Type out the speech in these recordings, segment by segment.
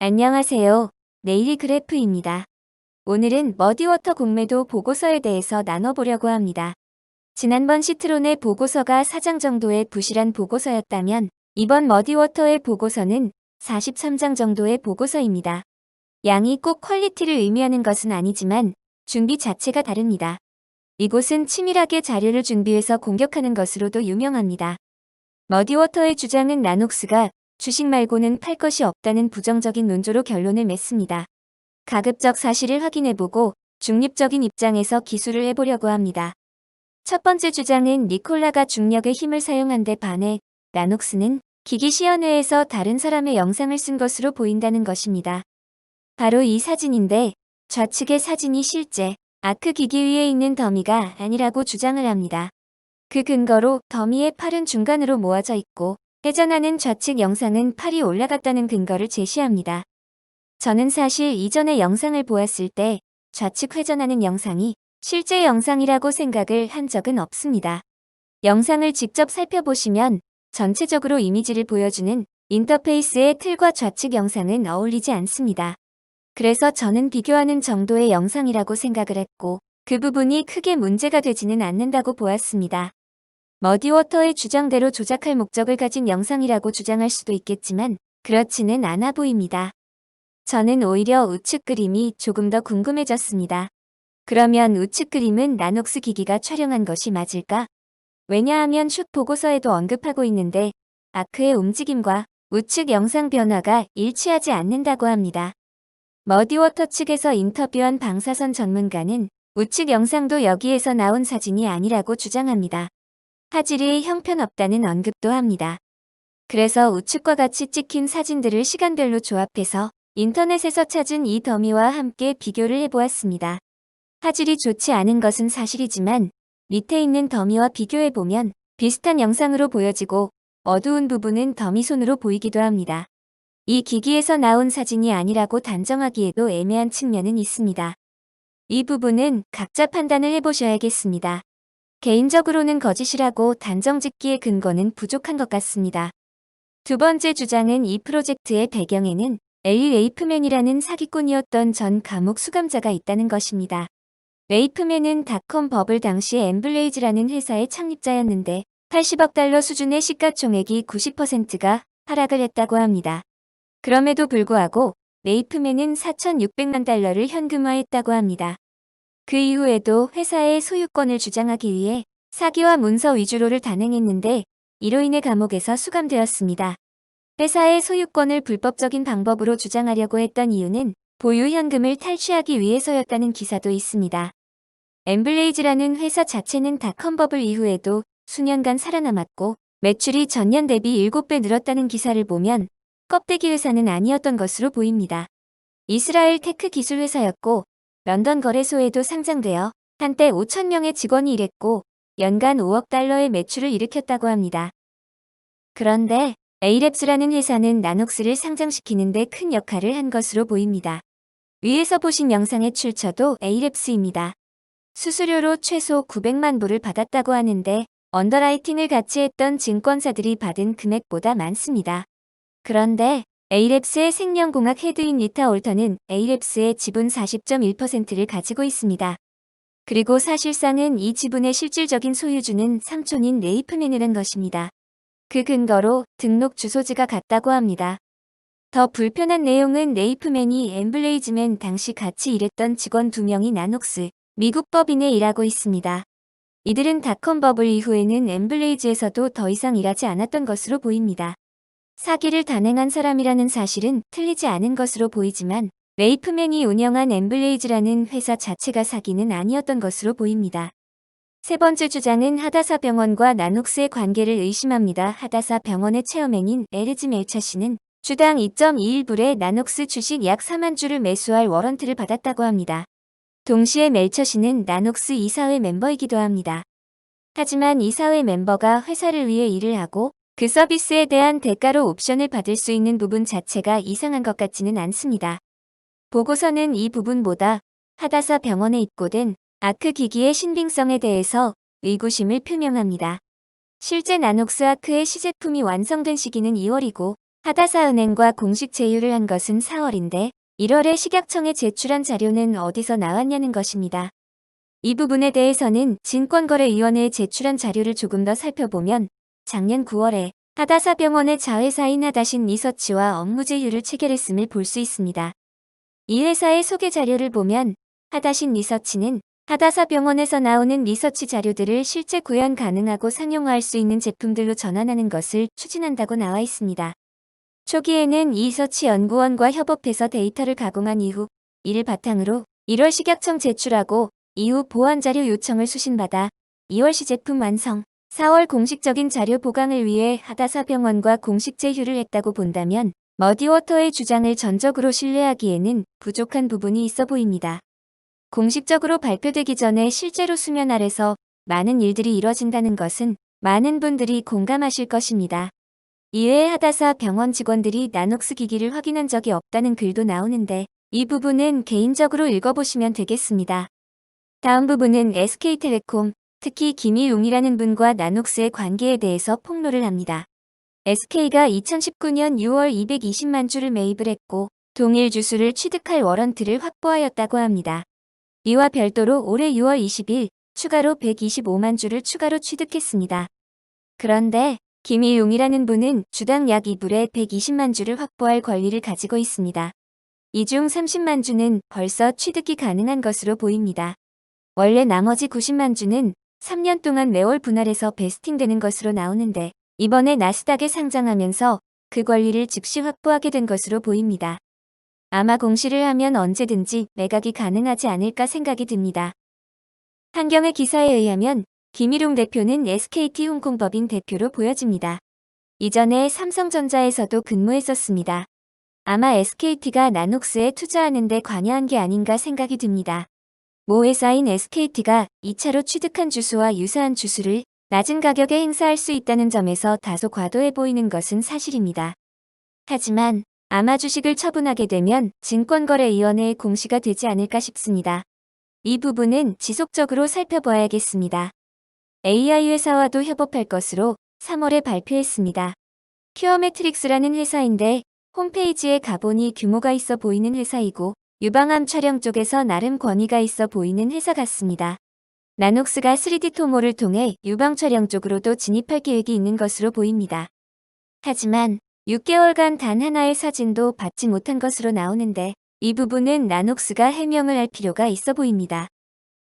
안녕하세요. 네일이 그래프입니다. 오늘은 머디워터 공매도 보고서에 대해서 나눠보려고 합니다. 지난번 시트론의 보고서가 4장 정도의 부실한 보고서였다면 이번 머디워터의 보고서는 43장 정도의 보고서입니다. 양이 꼭 퀄리티를 의미하는 것은 아니지만 준비 자체가 다릅니다. 이곳은 치밀하게 자료를 준비해서 공격하는 것으로도 유명합니다. 머디워터의 주장은 나녹스가 주식 말고는 팔 것이 없다는 부정적인 논조로 결론을 맺습니다. 가급적 사실을 확인해보고 중립적인 입장에서 기술을 해보려고 합니다. 첫 번째 주장은 니콜라가 중력의 힘을 사용한 데 반해 나녹스는 기기 시연회에서 다른 사람의 영상을 쓴 것으로 보인다는 것입니다. 바로 이 사진인데 좌측의 사진이 실제 아크 기기 위에 있는 더미가 아니라고 주장을 합니다. 그 근거로 더미의 팔은 중간으로 모아져 있고 회전하는 좌측 영상은 팔이 올라갔다는 근거를 제시합니다. 저는 사실 이전의 영상을 보았을 때 좌측 회전하는 영상이 실제 영상이라고 생각을 한 적은 없습니다. 영상을 직접 살펴보시면 전체적으로 이미지를 보여주는 인터페이스의 틀과 좌측 영상은 어울리지 않습니다. 그래서 저는 비교하는 정도의 영상이라고 생각을 했고 그 부분이 크게 문제가 되지는 않는다고 보았습니다. 머디워터의 주장대로 조작할 목적을 가진 영상이라고 주장할 수도 있겠지만 그렇지는 않아 보입니다. 저는 오히려 우측 그림이 조금 더 궁금해졌습니다. 그러면 우측 그림은 나녹스 기기가 촬영한 것이 맞을까? 왜냐하면 슛 보고서에도 언급하고 있는데 아크의 움직임과 우측 영상 변화가 일치하지 않는다고 합니다. 머디워터 측에서 인터뷰한 방사선 전문가는 우측 영상도 여기에서 나온 사진이 아니라고 주장합니다. 화질이 형편없다는 언급도 합니다. 그래서 우측과 같이 찍힌 사진들을 시간별로 조합해서 인터넷에서 찾은 이 더미와 함께 비교를 해보았습니다. 화질이 좋지 않은 것은 사실이지만 밑에 있는 더미와 비교해보면 비슷한 영상으로 보여지고 어두운 부분은 더미 손으로 보이기도 합니다. 이 기기에서 나온 사진이 아니라고 단정하기에도 애매한 측면은 있습니다. 이 부분은 각자 판단을 해보셔야겠습니다. 개인적으로는 거짓이라고 단정짓기의 근거는 부족한 것 같습니다. 두 번째 주장은 이 프로젝트의 배경에는 엘리 레이프맨이라는 사기꾼이었던 전 감옥 수감자가 있다는 것입니다. 레이프맨은 닷컴 버블 당시 엠블레이즈라는 회사의 창립자였는데 80억 달러 수준의 시가총액이 90%가 하락을 했다고 합니다. 그럼에도 불구하고 레이프맨은 4,600만 달러를 현금화했다고 합니다. 그 이후에도 회사의 소유권을 주장하기 위해 사기와 문서 위주로를 단행했는데 이로 인해 감옥에서 수감되었습니다. 회사의 소유권을 불법적인 방법으로 주장하려고 했던 이유는 보유 현금을 탈취하기 위해서였다는 기사도 있습니다. 엠블레이즈라는 회사 자체는 닷컴 버블 이후에도 수년간 살아남았고 매출이 전년 대비 7배 늘었다는 기사를 보면 껍데기 회사는 아니었던 것으로 보입니다. 이스라엘 테크 기술 회사였고 런던 거래소에도 상장되어 한때 5,000명의 직원이 일했고 연간 5억 달러의 매출을 일으켰다고 합니다. 그런데 에이랩스라는 회사는 나녹스를 상장시키는 데 큰 역할을 한 것으로 보입니다. 위에서 보신 영상의 출처도 에이랩스입니다. 수수료로 최소 900만 불을 받았다고 하는데 언더라이팅을 같이 했던 증권사들이 받은 금액보다 많습니다. 그런데 에이랩스의 생명공학 헤드인 리타 올터는 에이랩스의 지분 40.1%를 가지고 있습니다. 그리고 사실상은 이 지분의 실질적인 소유주는 삼촌인 레이프맨이라는 것입니다. 그 근거로 등록 주소지가 같다고 합니다. 더 불편한 내용은 레이프맨이 엠블레이즈맨 당시 같이 일했던 직원 2명이 나녹스, 미국 법인에 일하고 있습니다. 이들은 닷컴 버블 이후에는 엠블레이즈에서도 더 이상 일하지 않았던 것으로 보입니다. 사기를 단행한 사람이라는 사실은 틀리지 않은 것으로 보이지만 레이프맨이 운영한 엠블레이즈라는 회사 자체가 사기는 아니었던 것으로 보입니다. 세 번째 주장은 하다사 병원과 나녹스의 관계를 의심합니다. 하다사 병원의 체어맨인 에르즈 멜처 씨는 주당 2.21불에 나녹스 주식 약 4만 주를 매수할 워런트를 받았다고 합니다. 동시에 멜처 씨는 나녹스 이사회 멤버이기도 합니다. 하지만 이사회 멤버가 회사를 위해 일을 하고 그 서비스에 대한 대가로 옵션을 받을 수 있는 부분 자체가 이상한 것 같지는 않습니다. 보고서는 이 부분보다 하다사 병원에 입고된 아크 기기의 신빙성에 대해서 의구심을 표명합니다. 실제 나녹스 아크의 시제품이 완성된 시기는 2월이고 하다사은행과 공식 제휴를 한 것은 4월인데 1월에 식약청에 제출한 자료는 어디서 나왔냐는 것입니다. 이 부분에 대해서는 증권거래위원회에 제출한 자료를 조금 더 살펴보면 작년 9월에 하다사병원의 자회사인 하다신 리서치와 업무 제휴를 체결했음을 볼 수 있습니다. 이 회사의 소개 자료를 보면 하다신 리서치는 하다사병원에서 나오는 리서치 자료들을 실제 구현 가능하고 상용화할 수 있는 제품들로 전환하는 것을 추진한다고 나와 있습니다. 초기에는 리서치 연구원과 협업해서 데이터를 가공한 이후 이를 바탕으로 1월 식약청 제출하고 이후 보완자료 요청을 수신받아 2월 시제품 완성, 4월 공식적인 자료 보강을 위해 하다사병원과 공식 제휴를 했다고 본다면 머디워터의 주장을 전적으로 신뢰하기에는 부족한 부분이 있어 보입니다. 공식적으로 발표되기 전에 실제로 수면 아래서 많은 일들이 이뤄진다는 것은 많은 분들이 공감하실 것입니다. 이외에 하다사 병원 직원들이 나녹스 기기를 확인한 적이 없다는 글도 나오는데 이 부분은 개인적으로 읽어보시면 되겠습니다. 다음 부분은 SK텔레콤, 특히 김일웅이라는 분과 나녹스의 관계에 대해서 폭로를 합니다. SK가 2019년 6월 220만 주를 매입을 했고 동일 주수를 취득할 워런트를 확보하였다고 합니다. 이와 별도로 올해 6월 20일 추가로 125만 주를 추가로 취득했습니다. 그런데 김일용이라는 분은 주당 약 2불에 120만 주를 확보할 권리를 가지고 있습니다. 이 중 30만 주는 벌써 취득이 가능한 것으로 보입니다. 원래 나머지 90만 주는 3년 동안 매월 분할해서 베스팅되는 것으로 나오는데 이번에 나스닥에 상장하면서 그 권리를 즉시 확보하게 된 것으로 보입니다. 아마 공시를 하면 언제든지 매각이 가능하지 않을까 생각이 듭니다. 한경의 기사에 의하면 김일용 대표는 SKT 홍콩법인 대표로 보여집니다. 이전에 삼성전자에서도 근무했었습니다. 아마 SKT가 나녹스에 투자하는 데 관여한 게 아닌가 생각이 듭니다. 모 회사인 SKT가 2차로 취득한 주수와 유사한 주수를 낮은 가격에 행사할 수 있다는 점에서 다소 과도해 보이는 것은 사실입니다. 하지만 아마 주식을 처분하게 되면 증권거래위원회의 공시가 되지 않을까 싶습니다. 이 부분은 지속적으로 살펴봐야겠습니다. AI 회사와도 협업할 것으로 3월에 발표했습니다. 큐어매트릭스라는 회사인데 홈페이지에 가보니 규모가 있어 보이는 회사이고 유방암 촬영 쪽에서 나름 권위가 있어 보이는 회사 같습니다. 나녹스가 3D 토모를 통해 유방 촬영 쪽으로도 진입할 계획이 있는 것으로 보입니다. 하지만 6개월간 단 하나의 사진도 받지 못한 것으로 나오는데 이 부분은 나녹스가 해명을 할 필요가 있어 보입니다.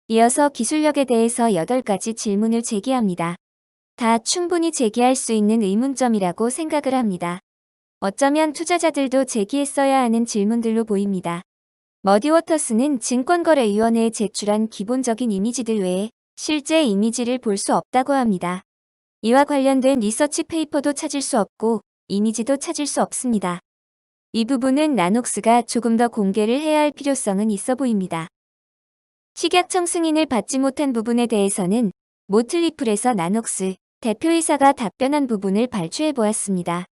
이어서 기술력에 대해서 8가지 질문을 제기합니다. 다 충분히 제기할 수 있는 의문점이라고 생각을 합니다. 어쩌면 투자자들도 제기했어야 하는 질문들로 보입니다. 머디워터스는 증권거래위원회에 제출한 기본적인 이미지들 외에 실제 이미지를 볼 수 없다고 합니다. 이와 관련된 리서치 페이퍼도 찾을 수 없고 이미지도 찾을 수 없습니다. 이 부분은 나녹스가 조금 더 공개를 해야 할 필요성은 있어 보입니다. 식약청 승인을 받지 못한 부분에 대해서는 모틀리플에서 나녹스 대표이사가 답변한 부분을 발췌해 보았습니다.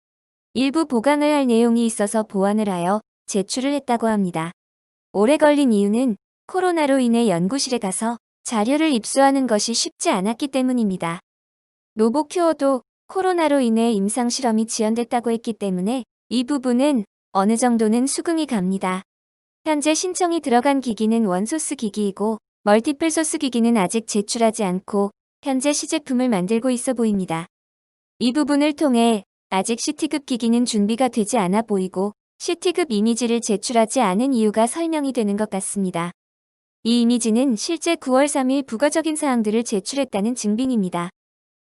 일부 보강을 할 내용이 있어서 보완을 하여 제출을 했다고 합니다. 오래 걸린 이유는 코로나로 인해 연구실에 가서 자료를 입수하는 것이 쉽지 않았기 때문입니다. 노보큐어도 코로나로 인해 임상실험이 지연됐다고 했기 때문에 이 부분은 어느 정도는 수긍이 갑니다. 현재 신청이 들어간 기기는 원소스 기기이고 멀티플 소스 기기는 아직 제출하지 않고 현재 시제품을 만들고 있어 보입니다. 이 부분을 통해 아직 CT급 기기는 준비가 되지 않아 보이고 CT급 이미지를 제출하지 않은 이유가 설명이 되는 것 같습니다. 이 이미지는 실제 9월 3일 부가적인 사항들을 제출했다는 증빙입니다.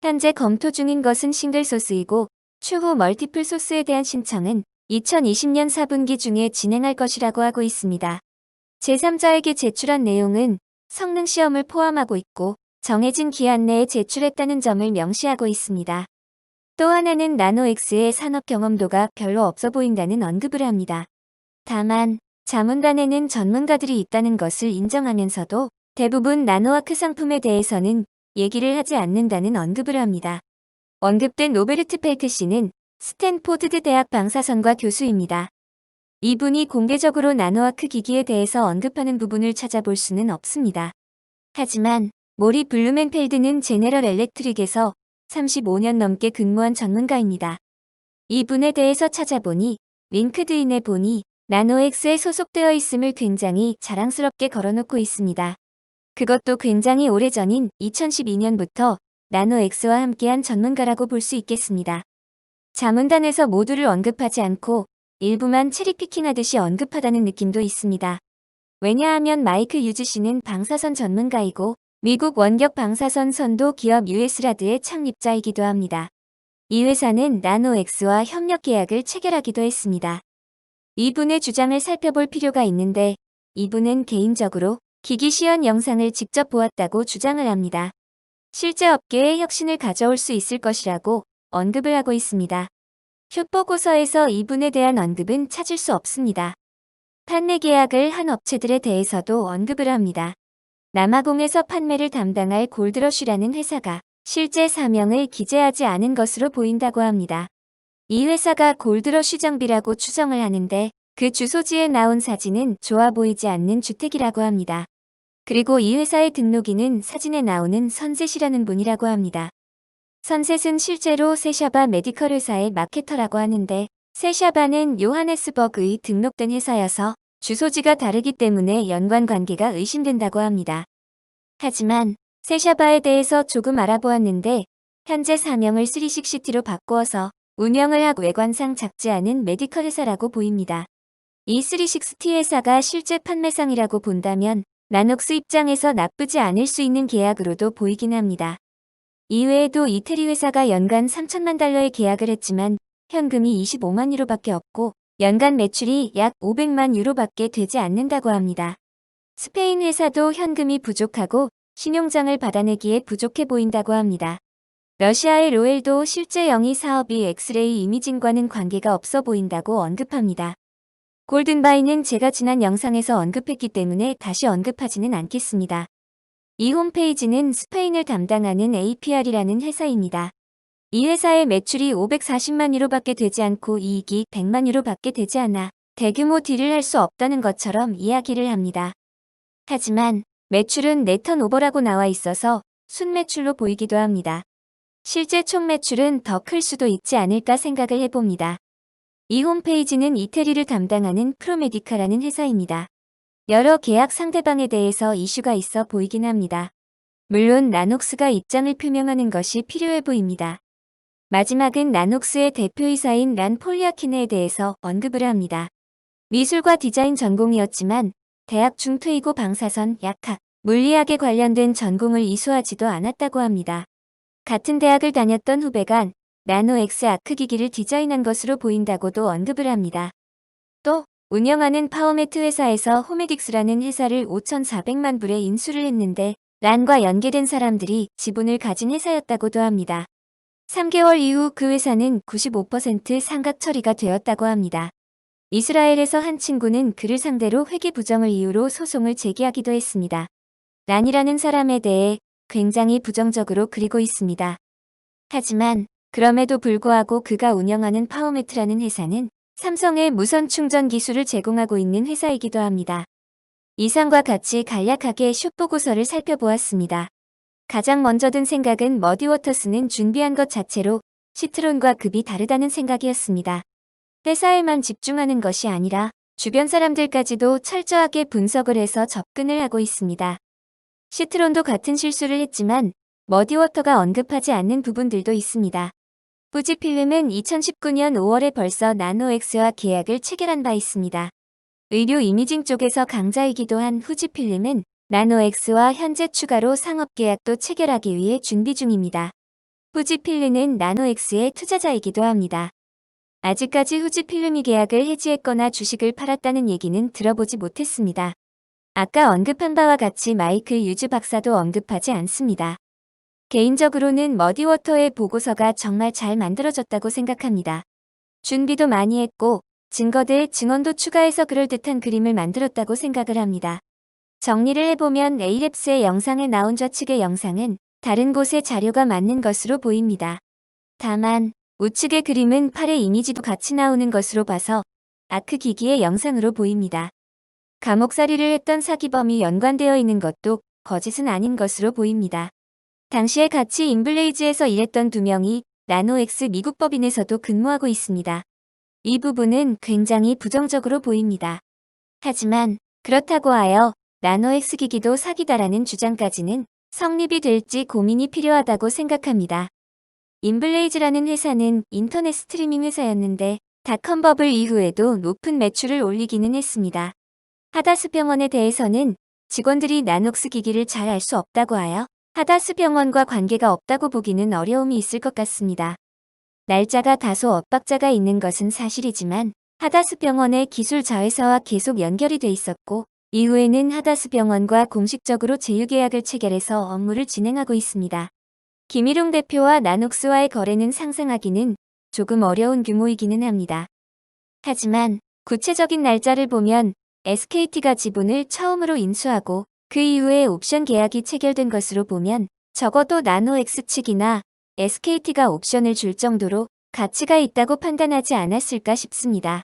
현재 검토 중인 것은 싱글 소스이고 추후 멀티플 소스에 대한 신청은 2020년 4분기 중에 진행할 것이라고 하고 있습니다. 제3자에게 제출한 내용은 성능 시험을 포함하고 있고 정해진 기한 내에 제출했다는 점을 명시하고 있습니다. 또 하나는 나노엑스의 산업 경험도가 별로 없어 보인다는 언급을 합니다. 다만 자문단에는 전문가들이 있다는 것을 인정하면서도 대부분 나노아크 상품에 대해서는 얘기를 하지 않는다는 언급을 합니다. 언급된 로베르트 펠트 씨는 스탠포드 대학 방사선과 교수입니다. 이분이 공개적으로 나노아크 기기에 대해서 언급하는 부분을 찾아볼 수는 없습니다. 하지만 모리 블루멘펠드는 제네럴 엘렉트릭에서 35년 넘게 근무한 전문가입니다. 이분에 대해서 찾아보니 링크드인에 보니 나노엑스에 소속되어 있음을 굉장히 자랑스럽게 걸어놓고 있습니다. 그것도 굉장히 오래전인 2012년부터 나노엑스와 함께한 전문가라고 볼 수 있겠습니다. 자문단에서 모두를 언급하지 않고 일부만 체리피킹하듯이 언급하다는 느낌도 있습니다. 왜냐하면 마이크 유즈 씨는 방사선 전문가이고 미국 원격 방사선 선도 기업 US라드의 창립자이기도 합니다. 이 회사는 나노엑스와 협력 계약을 체결하기도 했습니다. 이분의 주장을 살펴볼 필요가 있는데 이분은 개인적으로 기기 시연 영상을 직접 보았다고 주장을 합니다. 실제 업계에 혁신을 가져올 수 있을 것이라고 언급을 하고 있습니다. 협보고서에서 이분에 대한 언급은 찾을 수 없습니다. 판매 계약을 한 업체들에 대해서도 언급을 합니다. 남아공에서 판매를 담당할 골드러쉬라는 회사가 실제 사명을 기재하지 않은 것으로 보인다고 합니다. 이 회사가 골드러쉬 정비라고 추정을 하는데 그 주소지에 나온 사진은 좋아 보이지 않는 주택이라고 합니다. 그리고 이 회사의 등록인은 사진에 나오는 선셋이라는 분이라고 합니다. 선셋은 실제로 세샤바 메디컬 회사의 마케터라고 하는데 세샤바는 요하네스버그의 등록된 회사여서 주소지가 다르기 때문에 연관 관계가 의심된다고 합니다. 하지만 세샤바에 대해서 조금 알아보았는데 현재 사명을 360T로 바꾸어서 운영을 하고 외관상 작지 않은 메디컬 회사라고 보입니다. 이 360T 회사가 실제 판매상이라고 본다면 나녹스 입장에서 나쁘지 않을 수 있는 계약으로도 보이긴 합니다. 이외에도 이태리 회사가 연간 3천만 달러의 계약을 했지만 현금이 25만 유로밖에 없고 연간 매출이 약 500만 유로밖에 되지 않는다고 합니다. 스페인 회사도 현금이 부족하고 신용장을 받아내기에 부족해 보인다고 합니다. 러시아의 로엘도 실제 영위 사업이 엑스레이 이미징과는 관계가 없어 보인다고 언급합니다. 골든바이는 제가 지난 영상에서 언급했기 때문에 다시 언급하지는 않겠습니다. 이 홈페이지는 스페인을 담당하는 APR이라는 회사입니다. 이 회사의 매출이 540만 유로밖에 되지 않고 이익이 100만 유로밖에 되지 않아 대규모 딜을 할 수 없다는 것처럼 이야기를 합니다. 하지만 매출은 네턴오버라고 나와 있어서 순매출로 보이기도 합니다. 실제 총 매출은 더 클 수도 있지 않을까 생각을 해봅니다. 이 홈페이지는 이태리를 담당하는 프로메디카라는 회사입니다. 여러 계약 상대방에 대해서 이슈가 있어 보이긴 합니다. 물론 나녹스가 입장을 표명하는 것이 필요해 보입니다. 마지막은 나녹스의 대표이사인 란 폴리아키네에 대해서 언급을 합니다. 미술과 디자인 전공이었지만 대학 중퇴이고 방사선, 약학, 물리학에 관련된 전공을 이수하지도 않았다고 합니다. 같은 대학을 다녔던 후배가 나노엑스 아크 기기를 디자인한 것으로 보인다고도 언급을 합니다. 또 운영하는 파워매트 회사에서 호메딕스라는 회사를 5,400만 불에 인수를 했는데 란과 연계된 사람들이 지분을 가진 회사였다고도 합니다. 3개월 이후 그 회사는 95% 상각 처리가 되었다고 합니다. 이스라엘에서 한 친구는 그를 상대로 회계 부정을 이유로 소송을 제기하기도 했습니다. 란이라는 사람에 대해 굉장히 부정적으로 그리고 있습니다. 하지만 그럼에도 불구하고 그가 운영하는 파워매트라는 회사는 삼성의 무선 충전 기술을 제공하고 있는 회사이기도 합니다. 이상과 같이 간략하게 숏 보고서를 살펴보았습니다. 가장 먼저 든 생각은 머디워터스는 준비한 것 자체로 시트론과 급이 다르다는 생각이었습니다. 회사에만 집중하는 것이 아니라 주변 사람들까지도 철저하게 분석을 해서 접근을 하고 있습니다. 시트론도 같은 실수를 했지만 머디워터가 언급하지 않는 부분들도 있습니다. 후지필름은 2019년 5월에 벌써 나노엑스와 계약을 체결한 바 있습니다. 의료 이미징 쪽에서 강자이기도 한 후지필름은 나노엑스와 현재 추가로 상업계약도 체결하기 위해 준비 중입니다. 후지필름은 나노엑스의 투자자이기도 합니다. 아직까지 후지필름이 계약을 해지했거나 주식을 팔았다는 얘기는 들어보지 못했습니다. 아까 언급한 바와 같이 마이클 유즈 박사도 언급하지 않습니다. 개인적으로는 머디워터의 보고서가 정말 잘 만들어졌다고 생각합니다. 준비도 많이 했고 증거들, 증언도 추가해서 그럴듯한 그림을 만들었다고 생각을 합니다. 정리를 해보면 A랩스의 영상에 나온 좌측의 영상은 다른 곳의 자료가 맞는 것으로 보입니다. 다만 우측의 그림은 팔의 이미지도 같이 나오는 것으로 봐서 아크 기기의 영상으로 보입니다. 감옥살이를 했던 사기범이 연관되어 있는 것도 거짓은 아닌 것으로 보입니다. 당시에 같이 인블레이즈에서 일했던 두 명이 나노엑스 미국 법인에서도 근무하고 있습니다. 이 부분은 굉장히 부정적으로 보입니다. 하지만 그렇다고 하여 나노엑스 기기도 사기다라는 주장까지는 성립이 될지 고민이 필요하다고 생각합니다. 인블레이즈라는 회사는 인터넷 스트리밍 회사였는데 닷컴 버블 이후에도 높은 매출을 올리기는 했습니다. 하다스 병원에 대해서는 직원들이 나녹스 기기를 잘 알 수 없다고 하여 하다스 병원과 관계가 없다고 보기는 어려움이 있을 것 같습니다. 날짜가 다소 엇박자가 있는 것은 사실이지만 하다스 병원의 기술 자회사와 계속 연결이 돼 있었고 이후에는 하다스 병원과 공식적으로 제휴계약을 체결해서 업무를 진행하고 있습니다. 김일웅 대표와 나녹스와의 거래는 상상하기는 조금 어려운 규모이기는 합니다. 하지만 구체적인 날짜를 보면 SKT가 지분을 처음으로 인수하고 그 이후에 옵션 계약이 체결된 것으로 보면 적어도 나노엑스 측이나 SKT가 옵션을 줄 정도로 가치가 있다고 판단하지 않았을까 싶습니다.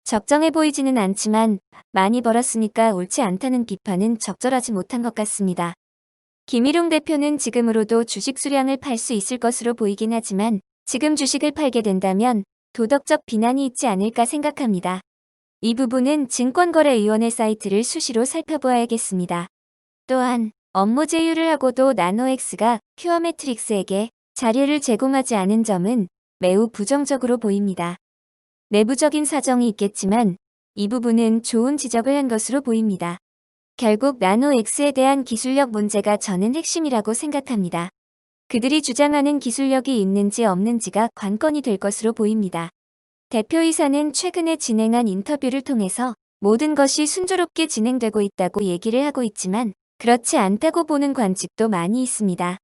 적정해 보이지는 않지만 많이 벌었으니까 옳지 않다는 비판은 적절하지 못한 것 같습니다. 김일웅 대표는 지금으로도 주식 수량을 팔 수 있을 것으로 보이긴 하지만 지금 주식을 팔게 된다면 도덕적 비난이 있지 않을까 생각합니다. 이 부분은 증권거래위원회 사이트를 수시로 살펴보아야겠습니다. 또한 업무 제휴를 하고도 나노엑스가 큐어매트릭스에게 자료를 제공하지 않은 점은 매우 부정적으로 보입니다. 내부적인 사정이 있겠지만 이 부분은 좋은 지적을 한 것으로 보입니다. 결국 나노엑스에 대한 기술력 문제가 저는 핵심이라고 생각합니다. 그들이 주장하는 기술력이 있는지 없는지가 관건이 될 것으로 보입니다. 대표이사는 최근에 진행한 인터뷰를 통해서 모든 것이 순조롭게 진행되고 있다고 얘기를 하고 있지만 그렇지 않다고 보는 관측도 많이 있습니다.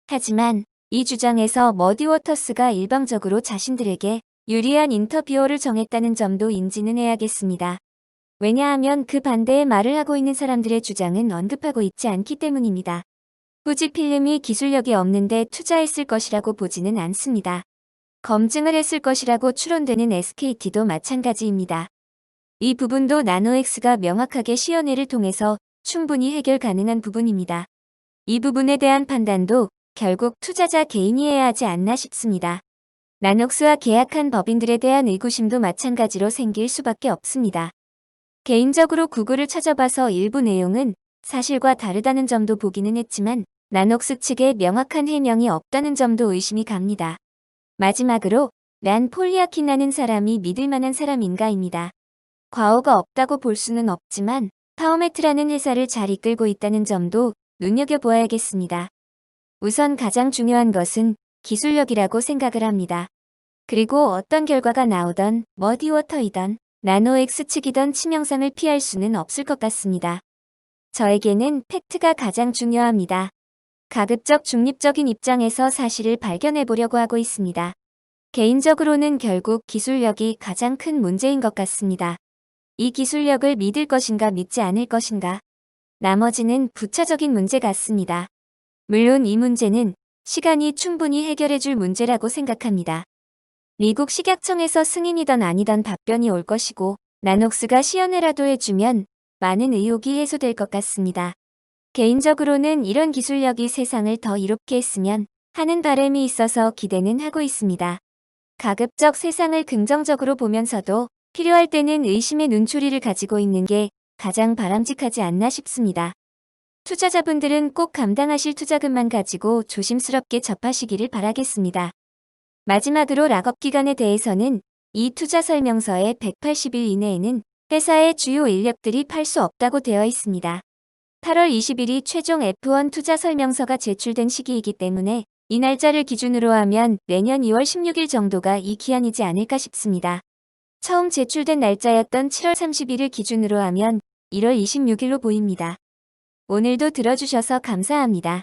하지만 이 주장에서 머디워터스가 일방적으로 자신들에게 유리한 인터뷰어를 정했다는 점도 인지는 해야겠습니다. 왜냐하면 그 반대의 말을 하고 있는 사람들의 주장은 언급하고 있지 않기 때문입니다. 후지필름이 기술력이 없는데 투자했을 것이라고 보지는 않습니다. 검증을 했을 것이라고 추론되는 SKT도 마찬가지입니다. 이 부분도 나노엑스가 명확하게 시연회를 통해서 충분히 해결 가능한 부분입니다. 이 부분에 대한 판단도 결국 투자자 개인이 해야 하지 않나 싶습니다. 나녹스와 계약한 법인들에 대한 의구심도 마찬가지로 생길 수밖에 없습니다. 개인적으로 구글을 찾아봐서 일부 내용은 사실과 다르다는 점도 보기는 했지만 나녹스 측에 명확한 해명이 없다는 점도 의심이 갑니다. 마지막으로 란 폴리아킨이라는 사람이 믿을 만한 사람인가입니다. 과오가 없다고 볼 수는 없지만 파워매트라는 회사를 잘 이끌고 있다는 점도 눈여겨보아야겠습니다. 우선 가장 중요한 것은 기술력이라고 생각을 합니다. 그리고 어떤 결과가 나오던 머디워터이던 나노엑스 측이던 치명상을 피할 수는 없을 것 같습니다. 저에게는 팩트가 가장 중요합니다. 가급적 중립적인 입장에서 사실을 발견해 보려고 하고 있습니다. 개인적으로는 결국 기술력이 가장 큰 문제인 것 같습니다. 이 기술력을 믿을 것인가 믿지 않을 것인가. 나머지는 부차적인 문제 같습니다. 물론 이 문제는 시간이 충분히 해결해 줄 문제라고 생각합니다. 미국 식약청에서 승인이던 아니던 답변이 올 것이고 나녹스가 시연회라도 해주면 많은 의혹이 해소될 것 같습니다. 개인적으로는 이런 기술력이 세상을 더 이롭게 했으면 하는 바람이 있어서 기대는 하고 있습니다. 가급적 세상을 긍정적으로 보면서도 필요할 때는 의심의 눈초리를 가지고 있는 게 가장 바람직하지 않나 싶습니다. 투자자분들은 꼭 감당하실 투자금만 가지고 조심스럽게 접하시기를 바라겠습니다. 마지막으로 락업 기간에 대해서는 이 투자 설명서의 180일 이내에는 회사의 주요 인력들이 팔 수 없다고 되어 있습니다. 8월 20일이 최종 F1 투자 설명서가 제출된 시기이기 때문에 이 날짜를 기준으로 하면 내년 2월 16일 정도가 이 기한이지 않을까 싶습니다. 처음 제출된 날짜였던 7월 30일을 기준으로 하면 1월 26일로 보입니다. 오늘도 들어주셔서 감사합니다.